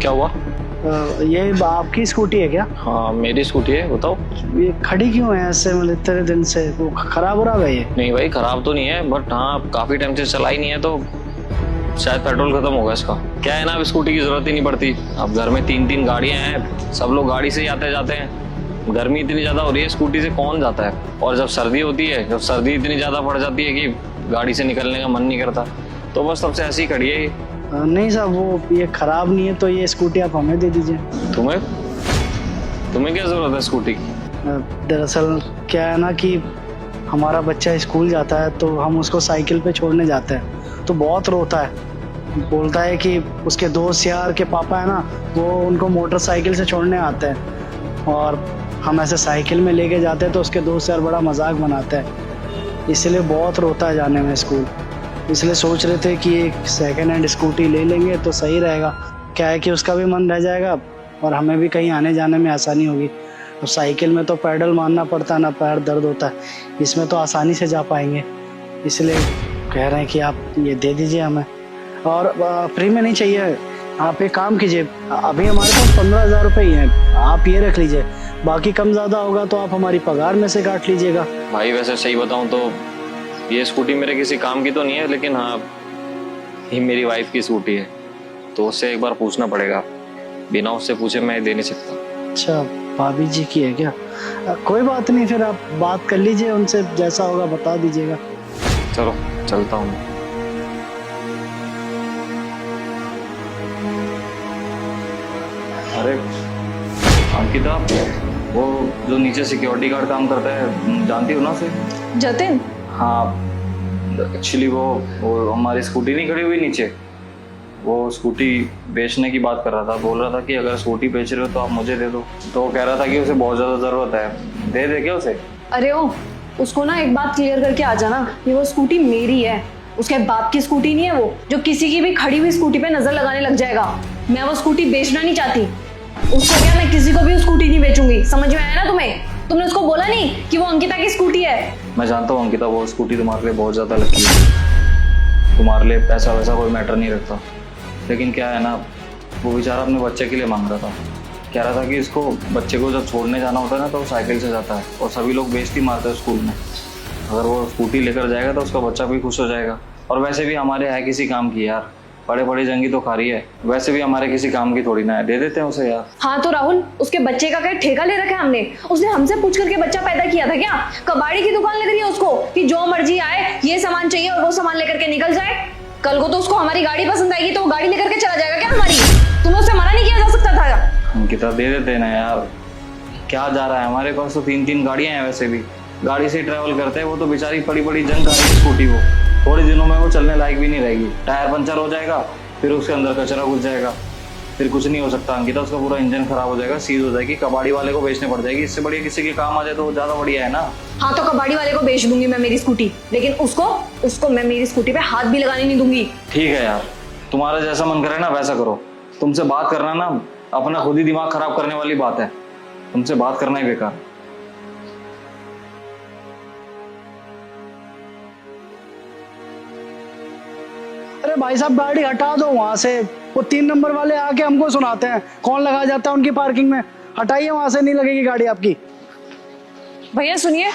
क्या हुआ? ये आपकी स्कूटी है क्या? हाँ मेरी स्कूटी है, बताओ। ये खड़ी क्यों है ऐसे, मतलब इतने दिन से? वो खराब हो रहा है ये? नहीं भाई, खराब तो नहीं है, बट हाँ काफी टाइम से चलाई नहीं है तो शायद पेट्रोल खत्म होगा इसका। क्या है ना, अब स्कूटी की जरूरत ही नहीं पड़ती। अब घर में 3-3 गाड़ियां हैं, सब लोग गाड़ी से ही आते जाते हैं। गर्मी इतनी ज्यादा हो रही है, स्कूटी से कौन जाता है। और जब सर्दी होती है, जब सर्दी इतनी ज्यादा पड़ जाती है कि गाड़ी से निकलने का मन नहीं करता, तो बस तब से ऐसी ही खड़ी है ये। नहीं साहब, वो ये खराब नहीं है तो ये स्कूटी आप हमें दे दीजिए। तुम्हें तुम्हें क्या जरूरत है स्कूटी की? दरअसल क्या है ना कि हमारा बच्चा स्कूल जाता है तो हम उसको साइकिल पे छोड़ने जाते हैं, तो बहुत रोता है। बोलता है कि उसके दोस्त यार के पापा है ना, वो उनको मोटरसाइकिल से छोड़ने आते हैं और हम ऐसे साइकिल में लेके जाते हैं तो उसके दोस्त यार बड़ा मजाक बनाते हैं, इसलिए बहुत रोता है जाने में स्कूल। इसलिए सोच रहे थे कि एक सेकेंड हैंड स्कूटी ले लेंगे तो सही रहेगा। क्या है कि उसका भी मन रह जाएगा और हमें भी कहीं आने जाने में आसानी होगी। और साइकिल में तो पैडल मारना पड़ता है ना, पैर दर्द होता है। इसमें तो आसानी से जा पाएंगे, इसलिए कह रहे हैं कि आप ये दे दीजिए हमें। और फ्री में नहीं चाहिए, आप एक काम कीजिए, अभी हमारे पास 15,000 रुपये ही हैं, आप ये रख लीजिए। बाकी कम ज़्यादा होगा तो आप हमारी पगार में से काट लीजिएगा। भाई वैसे सही बताऊं तो ये स्कूटी मेरे किसी काम की तो नहीं है, लेकिन हाँ ये मेरी वाइफ की स्कूटी है, तो उससे एक बार पूछना पड़ेगा। बिना उससे पूछे मैं दे नहीं सकता। अच्छा, भाभी जी की है क्या? कोई बात नहीं, फिर आप बात कर लीजिए उनसे, जैसा होगा बता दीजिएगा। चलो चलता हूँ। अरे अंकिता, वो जो नीचे सिक्योरिटी गार्ड काम करता है, जानती हो ना उसे? जतिन? हाँ, एक्चुअली वो हमारी स्कूटी नहीं खड़ी हुई नीचे, वो स्कूटी बेचने की बात कर रहा था। बोल रहा था कि अगर स्कूटी बेच रहे हो तो आप मुझे दे दो। तो वो कह रहा था कि उसे बहुत ज़्यादा ज़रूरत है, दे दे क्या उसे? अरे ओ, उसको ना एक बात क्लियर करके आ जाना कि वो स्कूटी मेरी है, उसके बाप की स्कूटी नहीं है वो, जो किसी की भी खड़ी हुई स्कूटी पे नजर लगाने लग जाएगा। मैं वो स्कूटी बेचना नहीं चाहती। उसको क्या, मैं किसी को भी स्कूटी नहीं बेचूंगी, समझ में आया ना तुम्हें? तुमने उसको बोला नहीं कि वो अंकिता की स्कूटी है? मैं जानता हूँ अंकिता, वो स्कूटी तुम्हारे लिए बहुत ज़्यादा लकी है, तुम्हारे लिए पैसा वैसा कोई मैटर नहीं रखता। लेकिन क्या है ना, वो बेचारा अपने बच्चे के लिए मांग रहा था। कह रहा था कि इसको बच्चे को जब छोड़ने जाना होता है ना तो वो साइकिल से जाता है और सभी लोग बेइज्जती मारते हैं स्कूल में। अगर वो स्कूटी लेकर जाएगा तो उसका बच्चा भी खुश हो जाएगा। और वैसे भी हमारे है किसी काम की यार, बड़े बड़ी जंगी तो खा रही है, वैसे भी हमारे किसी काम की थोड़ी ना है, दे देते हैं उसे यार। हाँ तो राहुल, उसके बच्चे का क्या ठेका ले रखा है हमने? उसने हमसे पूछ करके बच्चा पैदा किया था क्या? कबाड़ी की दुकान लग रही है उसको कि जो मर्जी आए, ये सामान चाहिए और वो सामान लेकर के निकल जाए। कल को तो उसको हमारी गाड़ी पसंद आएगी तो वो गाड़ी लेकर के चला जाएगा क्या हमारी? तुम्हें उससे मना नहीं किया जा सकता था? अंकिता दे देते ना यार, क्या जा रहा है, हमारे पास तो 3-3 गाड़ियां हैं, वैसे भी गाड़ी से ट्रैवल करते हैं। वो तो बेचारी बड़ी बड़ी जंग आ रही है स्कूटी, वो थोड़े दिनों में वो चलने लायक भी नहीं रहेगी। टायर पंचर हो जाएगा, फिर उसके अंदर कचरा घुस जाएगा, फिर कुछ नहीं हो सकता अंकिता, उसका पूरा इंजन खराब हो जाएगा, सीज हो जाएगी, कबाड़ी वाले को बेचने पड़ जाएगी। इससे बढ़िया किसी के काम आ जाए तो ज्यादा बढ़िया है ना। हाँ तो कबाड़ी वाले को बेच दूंगी मैं मेरी स्कूटी, लेकिन उसको मैं मेरी स्कूटी पे हाथ भी लगाने नहीं दूंगी। ठीक है यार, तुम्हारा जैसा मन करे ना वैसा करो। तुमसे बात करना ना अपना खुद ही दिमाग खराब करने वाली बात है, तुमसे बात करना ही बेकार। अरे भाई साहब, गाड़ी हटा दो वहां से। वो 3 नंबर वाले आके हमको सुनाते हैं कौन लगा जाता है उनकी पार्किंग में। हटाइए वहां से, नहीं लगेगी गाड़ी आपकी। भैया सुनिए,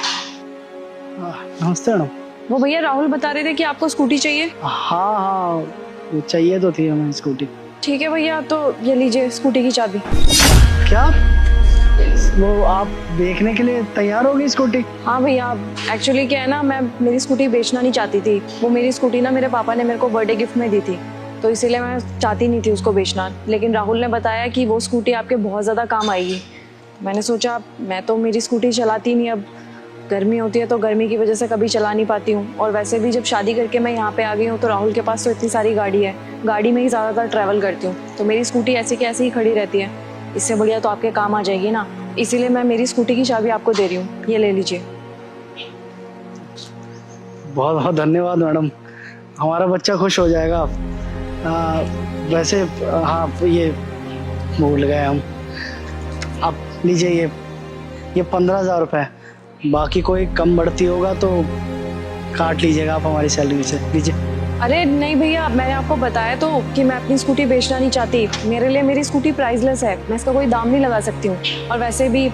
नमस्ते मैडम। वो भैया राहुल बता रहे थे कि आपको स्कूटी चाहिए। हाँ हाँ, वो चाहिए तो थी हमें स्कूटी। ठीक है भैया, तो ये लीजिए स्कूटी की चाबी। क्या वो आप देखने के लिए तैयार हो गई स्कूटी? हाँ भैया, एक्चुअली क्या है ना, मैं मेरी स्कूटी बेचना नहीं चाहती थी। वो मेरी स्कूटी ना मेरे पापा ने मेरे को बर्थडे गिफ्ट में दी थी, तो इसीलिए मैं चाहती नहीं थी उसको बेचना। लेकिन राहुल ने बताया कि वो स्कूटी आपके बहुत ज़्यादा काम आएगी। मैंने सोचा, मैं तो मेरी स्कूटी चलाती नहीं, अब गर्मी होती है तो गर्मी की वजह से कभी चला नहीं पाती हूँ। और वैसे भी जब शादी करके मैं यहाँ पे आ गई हूँ तो राहुल के पास तो इतनी सारी गाड़ी है, गाड़ी में ही ज़्यादातर ट्रैवल करती हूँ, तो मेरी स्कूटी ऐसी की ऐसी ही खड़ी रहती है। इससे बढ़िया तो आपके काम आ जाएगी ना, इसीलिए मैं मेरी स्कूटी की चाबी आपको दे रही हूँ, ये ले लीजिए। बहुत बहुत धन्यवाद मैडम, हमारा बच्चा खुश हो जाएगा। वैसे हाँ, ये भूल गए हम। आप लीजिए ये 15,000 रुपये, बाकी कोई कम बढ़ती होगा तो काट लीजिएगा आप हमारी सैलरी से, लीजिए। अरे नहीं भैया, मैंने आपको बताया तो कि मैं अपनी स्कूटी बेचना नहीं चाहती। मेरे लिए मेरी स्कूटी प्राइसलेस है, मैं इसका कोई दाम नहीं लगा सकती हूँ। और वैसे भी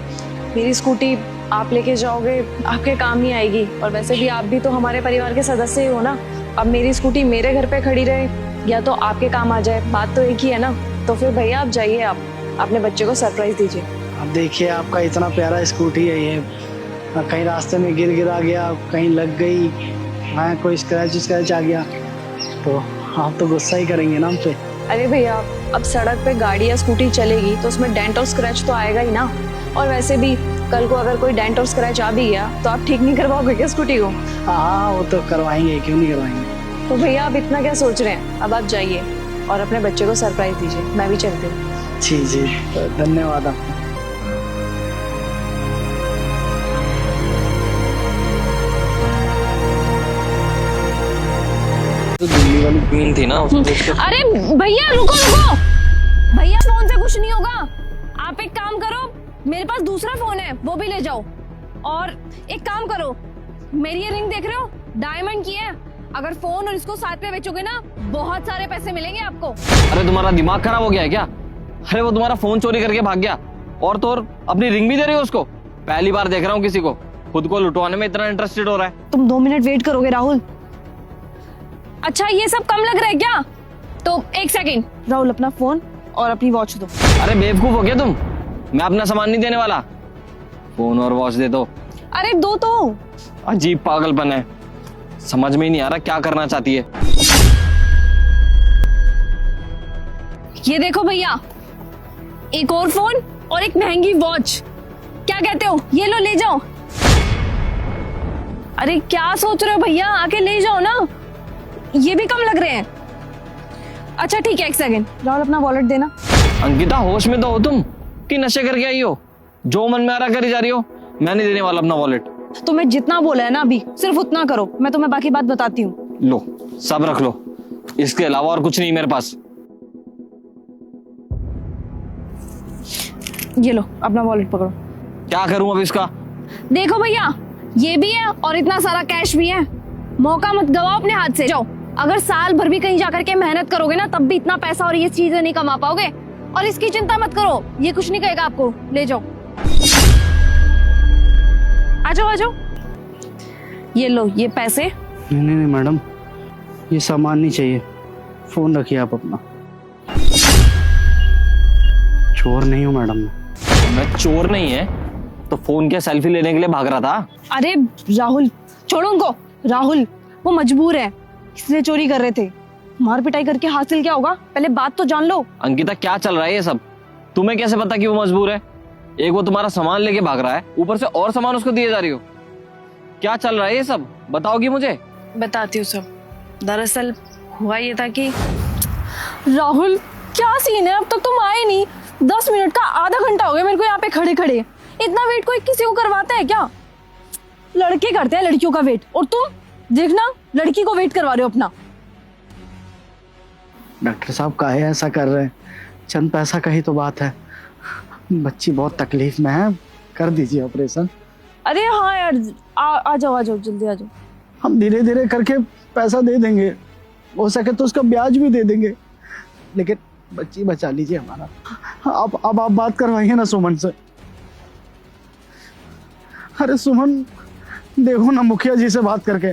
मेरी स्कूटी आप लेके जाओगे, आपके काम नहीं आएगी। और वैसे भी आप भी तो हमारे परिवार के सदस्य ही हो ना। अब मेरी स्कूटी मेरे घर पे खड़ी रहे या तो आपके काम आ जाए, बात तो एक ही है ना। तो फिर भैया आप जाइए, आप अपने बच्चे को सरप्राइज दीजिए। अब देखिए आपका इतना प्यारा स्कूटी है ये, कहीं रास्ते में गिरा गया, कहीं लग गई, हाँ कोई स्क्रैच आ गया तो आप तो गुस्सा ही करेंगे ना हम पे। अरे भैया, अब सड़क पे गाड़ी या स्कूटी चलेगी तो उसमें डेंट और स्क्रैच तो आएगा ही ना। और वैसे भी कल को अगर कोई डेंट और स्क्रैच आ भी गया तो आप ठीक नहीं करवाओगे क्या स्कूटी को? हाँ वो तो करवाएंगे, क्यों नहीं करवाएंगे। तो भैया आप इतना क्या सोच रहे हैं, अब आप जाइए और अपने बच्चे को सरप्राइज दीजिए। मैं भी चलती हूँ। जी जी, तो धन्यवाद आपका। तो दिल्ली वाली क्वीन थी ना, उसको देख के अरे भैया रुको रुको, भैया फोन से कुछ नहीं होगा। आप एक काम करो, मेरे पास दूसरा फोन है, वो भी ले जाओ। और एक काम करो, मेरी ये रिंग देख रहे हो, डायमंड की है। अगर फोन और इसको साथ में बेचोगे ना, बहुत सारे पैसे मिलेंगे आपको। अरे तुम्हारा दिमाग खराब हो गया है क्या? अरे वो तुम्हारा फोन चोरी करके भाग गया और तो और अपनी रिंग भी दे रही हो उसको। पहली बार देख रहा हूँ किसी को खुद को लुटवाने में इतना इंटरेस्टेड हो रहा है। तुम 2 मिनट वेट करोगे राहुल? अच्छा ये सब कम लग रहा है क्या? तो 1 सेकेंड, राहुल अपना फोन और अपनी वॉच दो। अरे बेवकूफ हो गया तुम, मैं अपना सामान नहीं देने वाला। फोन और वॉच दे दो। अरे दो तो। अजीब पागलपन है, समझ में ही नहीं आ रहा क्या करना चाहती है। ये देखो भैया, एक और फोन और एक महंगी वॉच, क्या कहते हो? ये लो, ले जाओ। अरे क्या सोच रहे हो भैया, आके ले जाओ ना, ये भी कम लग रहे हैं। अच्छा ठीक है, 1 सेकेंड, राहुल अपना वॉलेट देना। अंकिता होश में तो हो तुम कि नशे करके आई हो? जो मन में आ रहा करी जा रही हो। मैं नहीं देने वाला अपना वॉलेट। तुम्हें जितना बोला है ना अभी, सिर्फ उतना करो, मैं तुम्हें बाकी बात बताती हूँ। लो सब रख लो, इसके अलावा और कुछ नहीं मेरे पास। ये लो अपना वॉलेट पकड़ो। क्या करूं अब इसका? देखो भैया, ये भी है और इतना सारा कैश भी है। मौका मत गवाओ अपने हाथ से। जाओ, अगर साल भर भी कहीं जाकर के मेहनत करोगे ना, तब भी इतना पैसा और ये चीजें नहीं कमा पाओगे। और इसकी चिंता मत करो, ये कुछ नहीं कहेगा आपको। ले जाओ, आ जाओ आ जाओ। ये लो ये पैसे। नहीं नहीं नहीं मैडम, ये सामान नहीं चाहिए, फोन रखिए आप अपना। चोर नहीं हूँ मैडम मैं चोर नहीं है तो फोन के सेल्फी लेने के लिए भाग रहा था। अरे राहुल, छोड़ो उनको। राहुल वो मजबूर है, इसलिए चोरी कर रहे थे। मार पिटाई करके हासिल क्या होगा, पहले बात तो जान लो। अंकिता क्या चल रहा है ये सब? तुम्हें कैसे पता कि वो मजबूर है? एक वो तुम्हारा सामान लेके भाग रहा है, ऊपर से और सामान उसको दिए जा रही हो। क्या चल रहा है ये सब, बताओगी मुझे? बताती हूँ सब। दरअसल हुआ ये था कि राहुल क्या सीन है, अब तक तुम आए नहीं। 10 मिनट का आधा घंटा हो गया मेरे को यहाँ पे खड़े खड़े। इतना वेट कोई किसी को करवाता है क्या? लड़के करते हैं लड़कियों का वेट, और तुम देखना लड़की को वेट करवा रहे हो अपना। डॉक्टर साहब काहे ऐसा कर रहे हैं? चंद पैसा का ही तो बात है, बच्ची बहुत तकलीफ में है, कर दीजिए ऑपरेशन। अरे हाँ यार, आ जाओ जल्दी आ जाओ। हम धीरे धीरे करके पैसा दे देंगे, हो सके तो उसका ब्याज भी दे देंगे, लेकिन बच्ची बचा लीजिए हमारा। अब आप बात करवाइए ना सुमन से। अरे सुमन देखो ना, मुखिया जी से बात करके,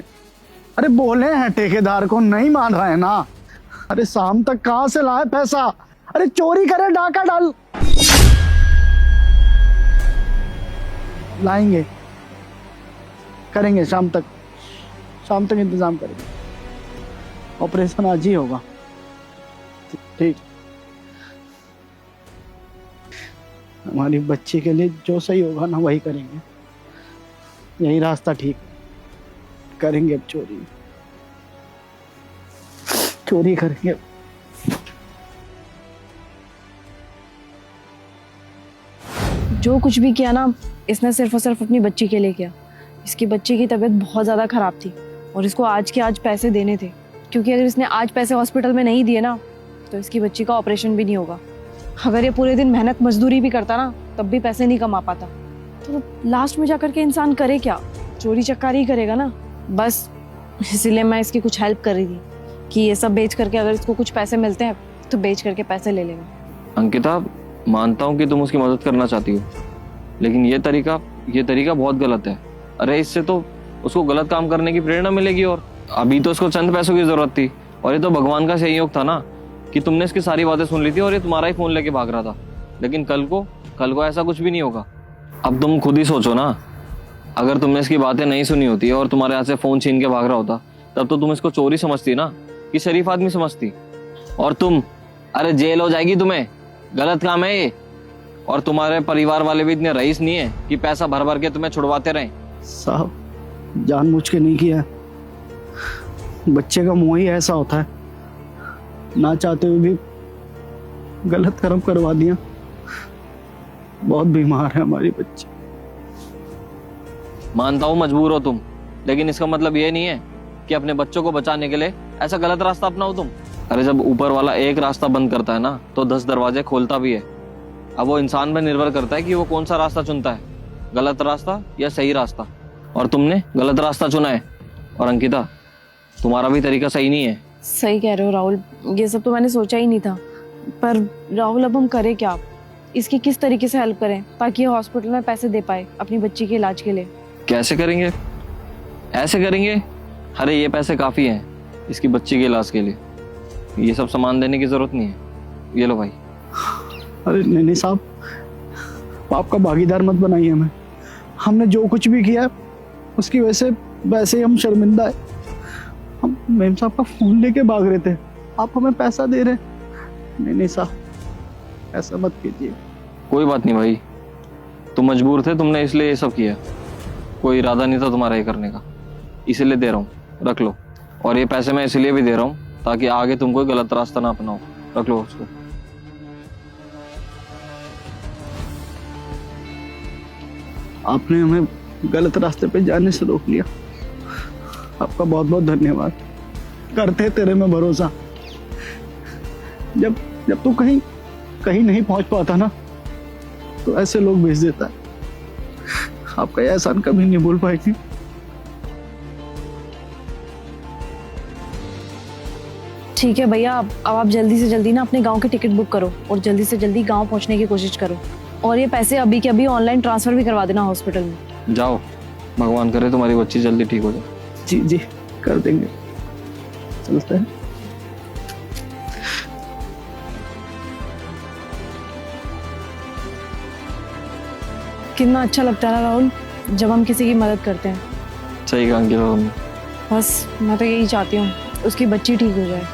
अरे बोले हैं ठेकेदार को, नहीं मान रहा है ना। अरे शाम तक कहाँ से लाए पैसा? अरे चोरी करे, डाका डाल लाएंगे, करेंगे शाम तक इंतजाम करेंगे। ऑपरेशन आज ही होगा, ठीक। हमारी बच्ची के लिए जो सही होगा ना वही करेंगे, यही रास्ता ठीक करेंगे। अब चोरी करेंगे। जो कुछ भी किया ना, इसने सिर्फ और सिर्फ अपनी बच्ची के लिए किया। इसकी बच्ची की तबीयत बहुत ज़्यादा ख़राब थी और इसको आज के आज पैसे देने थे, क्योंकि अगर इसने आज पैसे हॉस्पिटल में नहीं दिए ना तो इसकी बच्ची का ऑपरेशन भी नहीं होगा। अगर ये पूरे दिन मेहनत मजदूरी भी करता ना, तब भी पैसे नहीं कमा पाता। तो लास्ट में जाकर के इंसान करे क्या? चोरी चकारी ही करेगा ना। बस इसीलिए मैं इसकी कुछ हेल्प कर रही थी। कि ये सब बेच करके अगर इसको कुछ पैसे मिलते हैं तो बेच करके पैसे ले लेगा। अंकिता, मानता हूँ कि तुम उसकी मदद करना चाहती हो, लेकिन ये तरीका बहुत गलत है। अरे इससे तो उसको गलत काम करने की प्रेरणा मिलेगी, और अभी तो उसको चंद पैसों की जरूरत थी, और ये तो भगवान का संयोग था ना कि तुमने इसकी सारी बातें सुन ली थी और ये तुम्हारा ही फोन लेके भाग रहा था। लेकिन कल को ऐसा कुछ भी नहीं होगा। अब तुम खुद ही सोचो ना, अगर तुमने इसकी बातें नहीं सुनी होती और तुम्हारे हाथ से फोन छीन के भाग रहा होता, तब तो तुम इसको चोरी समझती ना, कि शरीफ आदमी समझती। और तुम, अरे जेल हो जाएगी तुम्हें, गलत काम है ये। और तुम्हारे परिवार वाले भी इतने रईस नहीं है कि पैसा भर भर के तुम्हें छुड़वाते रहें। साहब जानबूझ के नहीं किया, बच्चे का मोह ही ऐसा होता है, ना चाहते हुए भी गलत कर्म करवा दिया। बहुत बीमार है हमारी बच्ची। मानता हूँ मजबूर हो तुम, लेकिन इसका मतलब ये नहीं है कि अपने बच्चों को बचाने के लिए ऐसा गलत रास्ता अपनाओ तुम। अरे जब ऊपर वाला एक रास्ता बंद करता है ना, तो 10 दरवाजे खोलता भी है। अब वो इंसान पर निर्भर करता है कि वो कौन सा रास्ता चुनता है, गलत रास्ता या सही रास्ता। और तुमने गलत रास्ता चुना है। और अंकिता, तुम्हारा भी तरीका सही नहीं है। सही कह रहे हो राहुल, ये सब तो मैंने सोचा ही नहीं था। पर राहुल अब हम करें क्या? इसकी किस तरीके से हेल्प करें ताकि ये हॉस्पिटल में पैसे दे पाए अपनी बच्ची के इलाज के लिए? कैसे करेंगे? ऐसे करेंगे, अरे ये पैसे काफी हैं इसकी बच्ची के इलाज के लिए, ये सब सामान देने की जरूरत नहीं है। ये लो भाई। अरे नहीं साहब, आपका भागीदार मत बनाइए हमें। हमने जो कुछ भी किया है उसकी वजह से वैसे ही हम शर्मिंदा है। हम मेम साहब का फोन लेके भाग रहे थे, आप हमें पैसा दे रहे हैं। नहीं साहब, ऐसा मत कीजिए। कोई बात नहीं भाई, तुम मजबूर थे, तुमने इसलिए ये सब किया। कोई इरादा नहीं था तुम्हारा ये करने का, इसीलिए दे रहा हूँ, रख लो। और ये पैसे मैं इसलिए भी दे रहा हूँ ताकि आगे तुम कोई गलत रास्ता ना अपनाओ। रख लो उसको। आपने हमें गलत रास्ते पे जाने से रोक लिया, आपका बहुत बहुत धन्यवाद। करते तेरे में भरोसा। जब तू कहीं नहीं पहुंच पाता ना, तो ऐसे लोग भेज देता है। आपका यह एहसान कभी नहीं भूल पाएगी। ठीक है भैया, अब आप जल्दी से जल्दी ना अपने गांव की टिकट बुक करो और जल्दी से जल्दी गांव पहुंचने की कोशिश करो। और ये पैसे अभी के अभी ऑनलाइन ट्रांसफर भी करवा देना हॉस्पिटल में। जाओ, भगवान करे तुम्हारी बच्ची जल्दी ठीक हो जाए। जी जी कर देंगे। चलते हैं। कितना अच्छा लगता है ना राहुल जब हम किसी की मदद करते हैं। सही कहा अंकिता तुमने। बस मैं तो यही चाहती हूँ उसकी बच्ची ठीक हो जाए।